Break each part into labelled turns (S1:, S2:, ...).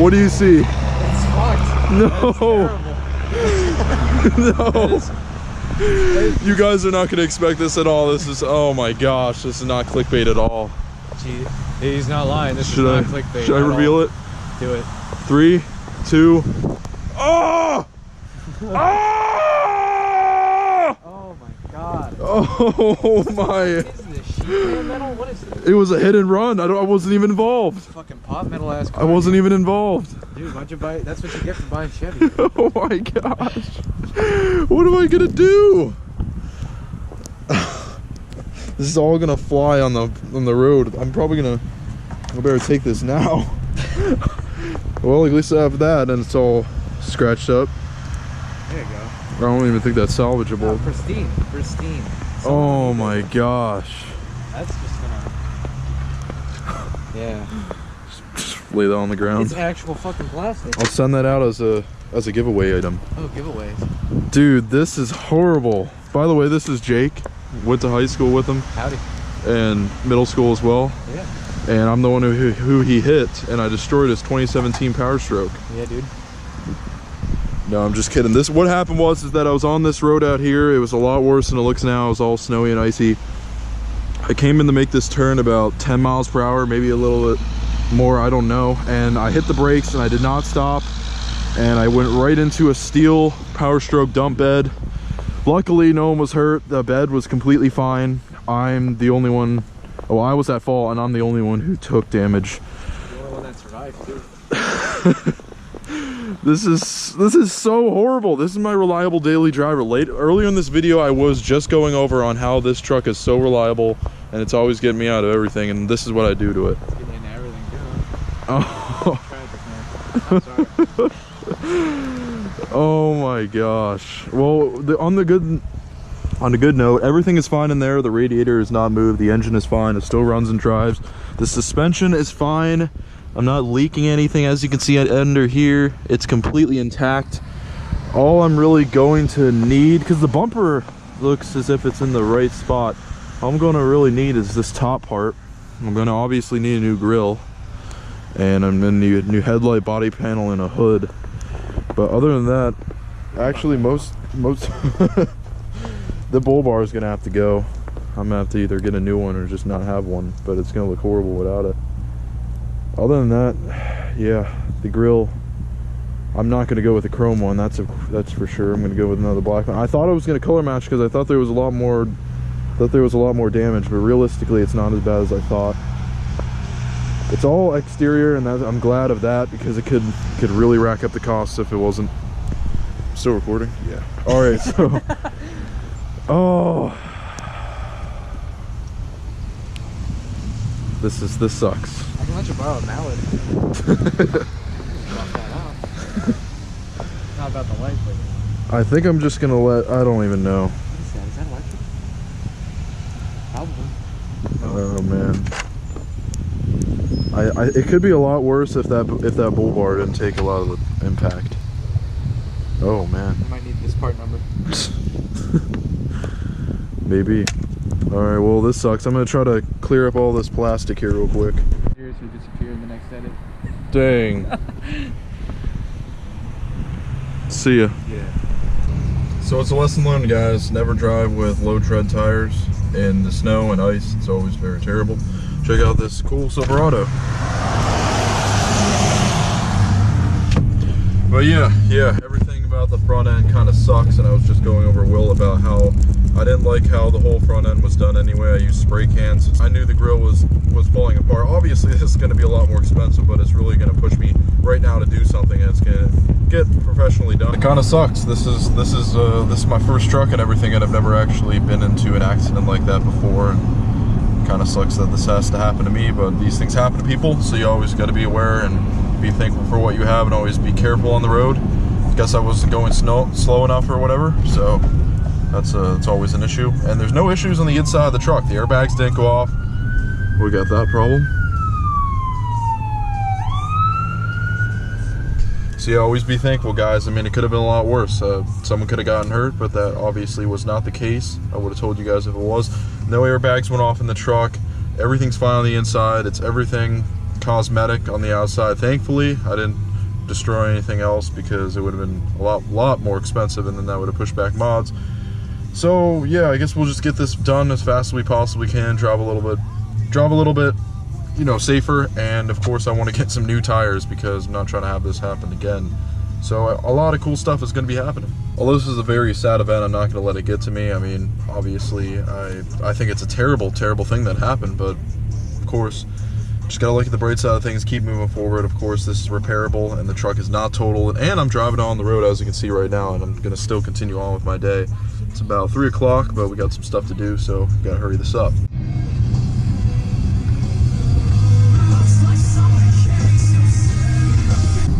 S1: What do you see?
S2: It's fucked.
S1: No. No. You guys are not going to expect this at all. This is, oh my gosh, this is not clickbait at all.
S2: Gee, he's not lying. This is not clickbait.
S1: Should I reveal it?
S2: Do it.
S1: 3, 2. Oh! Oh!
S2: Oh my god.
S1: Oh my.
S2: What is this? Sheet metal? What is this?
S1: It was a hit and run. I wasn't even involved.
S2: Fucking pot metal ass car.
S1: I wasn't even involved.
S2: Dude, why'd you buy? That's what you get for buying Chevy.
S1: Oh my gosh. What am I gonna do? This is all gonna fly on the road. I'm probably gonna. I better take this now. Well, at least I have that, and it's all scratched up.
S2: There you go.
S1: I don't even think that's salvageable.
S2: No, pristine, pristine.
S1: Oh my gosh.
S2: That's just gonna. Yeah.
S1: Just lay that on the ground.
S2: It's actual fucking plastic.
S1: I'll send that out as a giveaway item.
S2: Oh, giveaways.
S1: Dude, this is horrible. By the way, this is Jake. Went to high school with him.
S2: Howdy.
S1: And middle school as well.
S2: Yeah.
S1: And I'm the one who he hit, and I destroyed his 2017 Powerstroke.
S2: Yeah, dude.
S1: No, I'm just kidding. What happened is that I was on this road out here. It was a lot worse than it looks now. It was all snowy and icy. I came in to make this turn about 10 miles per hour, maybe a little bit more, I don't know. And I hit the brakes and I did not stop. And I went right into a steel Powerstroke dump bed. Luckily, no one was hurt. The bed was completely fine. I'm the only one. Well, I was at fault, and I'm the only one who took damage.
S2: The only one that survived, too.
S1: This is so horrible. This is my reliable daily driver. Earlier in this video, I was just going over on how this truck is so reliable, and it's always getting me out of everything, and this is what I do to it.
S2: It's getting into everything, too.
S1: Oh.
S2: Tragic, man. I'm sorry.
S1: Oh my gosh. Well, on a good note, everything is fine in there. The radiator is not moved. The engine is fine. It still runs and drives. The suspension is fine. I'm not leaking anything, as you can see under here. It's completely intact. All I'm really going to need, because the bumper looks as if it's in the right spot, all I'm going to really need is this top part. I'm going to obviously need a new grille, and I'm going to need a new headlight, body panel, and a hood. But other than that, actually most the bull bar is gonna have to go. I'm gonna have to either get a new one or just not have one, but it's gonna look horrible without it. Other than that, yeah, the grill, I'm not gonna go with the chrome one, that's for sure. I'm gonna go with another black one. I thought I was gonna color match because I thought there was a lot more damage, but realistically it's not as bad as I thought. It's all exterior, and I'm glad of that, because it could really rack up the costs if it wasn't. Still recording? Yeah. All right, so oh, this sucks.
S2: I can let you borrow a mallet. Knock that out. Not about the light, but
S1: I think I'm just gonna I don't even know.
S2: What is that? Is that electric? Probably.
S1: Oh man. It could be a lot worse if that bull bar didn't take a lot of the impact. Oh man.
S2: I might need this part number.
S1: Maybe. Alright, well this sucks. I'm gonna try to clear up all this plastic here real quick.
S2: Here's who disappear in the next edit.
S1: Dang. See ya.
S2: Yeah.
S1: So it's a lesson learned, guys. Never drive with low tread tires in the snow and ice. It's always very terrible. Check out this cool Silverado. But yeah, everything about the front end kind of sucks, and I was just going over Will about how I didn't like how the whole front end was done anyway. I used spray cans. I knew the grill was falling apart. Obviously this is going to be a lot more expensive, but it's really going to push me right now to do something that's going to get professionally done. It kind of sucks. This is my first truck and everything, and I've never actually been into an accident like that before. And kind of sucks that this has to happen to me, but these things happen to people, so you always got to be aware and be thankful for what you have, and always be careful on the road. Guess I wasn't going slow enough or whatever, so it's always an issue. And there's no issues on the inside of the truck. The airbags didn't go off. We got that problem. So yeah, always be thankful, guys. I mean, it could have been a lot worse. Someone could have gotten hurt, but that obviously was not the case. I would have told you guys if it was. No airbags went off in the truck. Everything's fine on the inside. It's everything cosmetic on the outside. Thankfully, I didn't destroy anything else because it would have been a lot more expensive, and then that would have pushed back mods. So yeah, I guess we'll just get this done as fast as we possibly can, drive a little bit, you know, safer, and of course I want to get some new tires because I'm not trying to have this happen again. So a lot of cool stuff is going to be happening. Although this is a very sad event, I'm not going to let it get to me. I mean, obviously, I think it's a terrible thing that happened, but of course, just got to look at the bright side of things, keep moving forward. Of course, this is repairable, and the truck is not totaled, and I'm driving on the road, as you can see right now, and I'm going to still continue on with my day. It's about 3 o'clock, but we got some stuff to do, so we've got to hurry this up.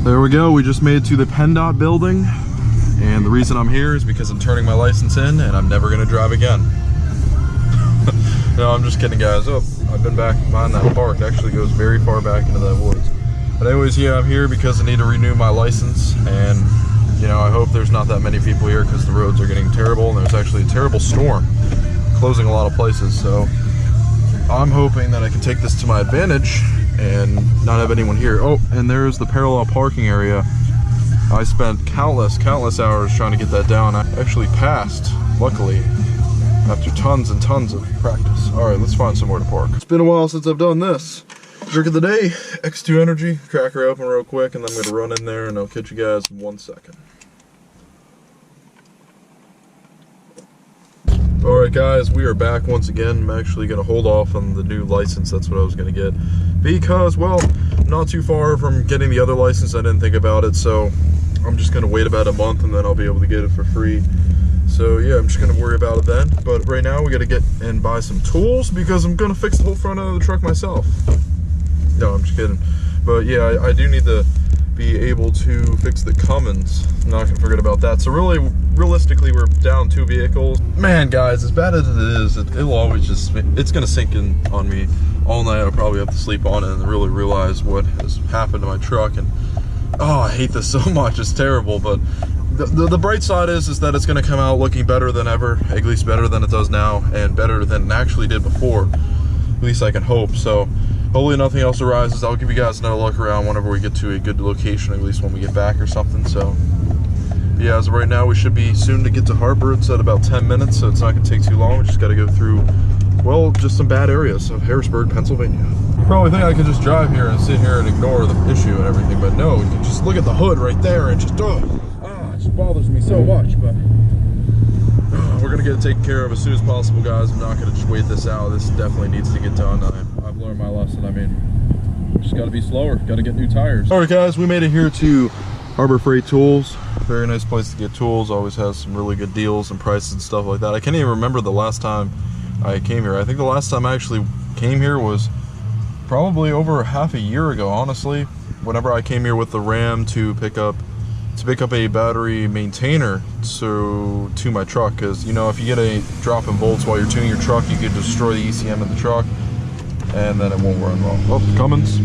S1: There we go, we just made it to the PennDOT building, and the reason I'm here is because I'm turning my license in and I'm never going to drive again. No, I'm just kidding, guys. Oh, I've been back behind that park. It actually goes very far back into that woods. But anyways, yeah, I'm here because I need to renew my license, and you know, I hope there's not that many people here because the roads are getting terrible, and there's actually a terrible storm closing a lot of places. So I'm hoping that I can take this to my advantage and not have anyone here. Oh, and there's the parallel parking area. I spent countless hours trying to get that down. I actually passed, luckily, after tons and tons of practice. All right, let's find somewhere to park. It's been a while since I've done this. Drink of the day, X2 Energy. Crack her open real quick, and then I'm gonna run in there and I'll catch you guys in 1 second. Alright guys, we are back once again. I'm actually going to hold off on the new license. That's what I was going to get. Because, well, not too far from getting the other license. I didn't think about it, so I'm just going to wait about a month and then I'll be able to get it for free. So yeah, I'm just going to worry about it then. But right now we got to get and buy some tools because I'm going to fix the whole front end of the truck myself. No, I'm just kidding. But yeah, I do need to be able to fix the Cummins. I'm not gonna forget about that. So really, realistically, we're down 2 vehicles. Man, guys, as bad as it is, it'll always just, it's gonna sink in on me all night. I'll probably have to sleep on it and really realize what has happened to my truck. And oh, I hate this so much. It's terrible. But the bright side is that it's gonna come out looking better than ever, at least better than it does now, and better than it actually did before. At least I can hope. So hopefully nothing else arises. I'll give you guys another look around whenever we get to a good location, at least when we get back or something. So yeah, as of right now, we should be soon to get to Harbor. It's at about 10 minutes, so it's not gonna take too long. We just gotta go through, well, just some bad areas of Harrisburg, Pennsylvania. You probably think I could just drive here and sit here and ignore the issue and everything, but no, you can just look at the hood right there and just, it just bothers me so much. But we're gonna get it taken care of as soon as possible, guys. I'm not gonna just wait this out. This definitely needs to get done. I've learned my lesson. I mean, just gotta be slower, gotta get new tires. All right, guys, we made it here to Harbor Freight Tools. Very nice place to get tools. Always has some really good deals and prices and stuff like that. I can't even remember the last time I came here. I think the last time I actually came here was probably over half a year ago, honestly. Whenever I came here with the Ram to pick up a battery maintainer to my truck, because you know, if you get a drop in volts while you're tuning your truck, you could destroy the ECM in the truck and then it won't run well. Oh, Cummins.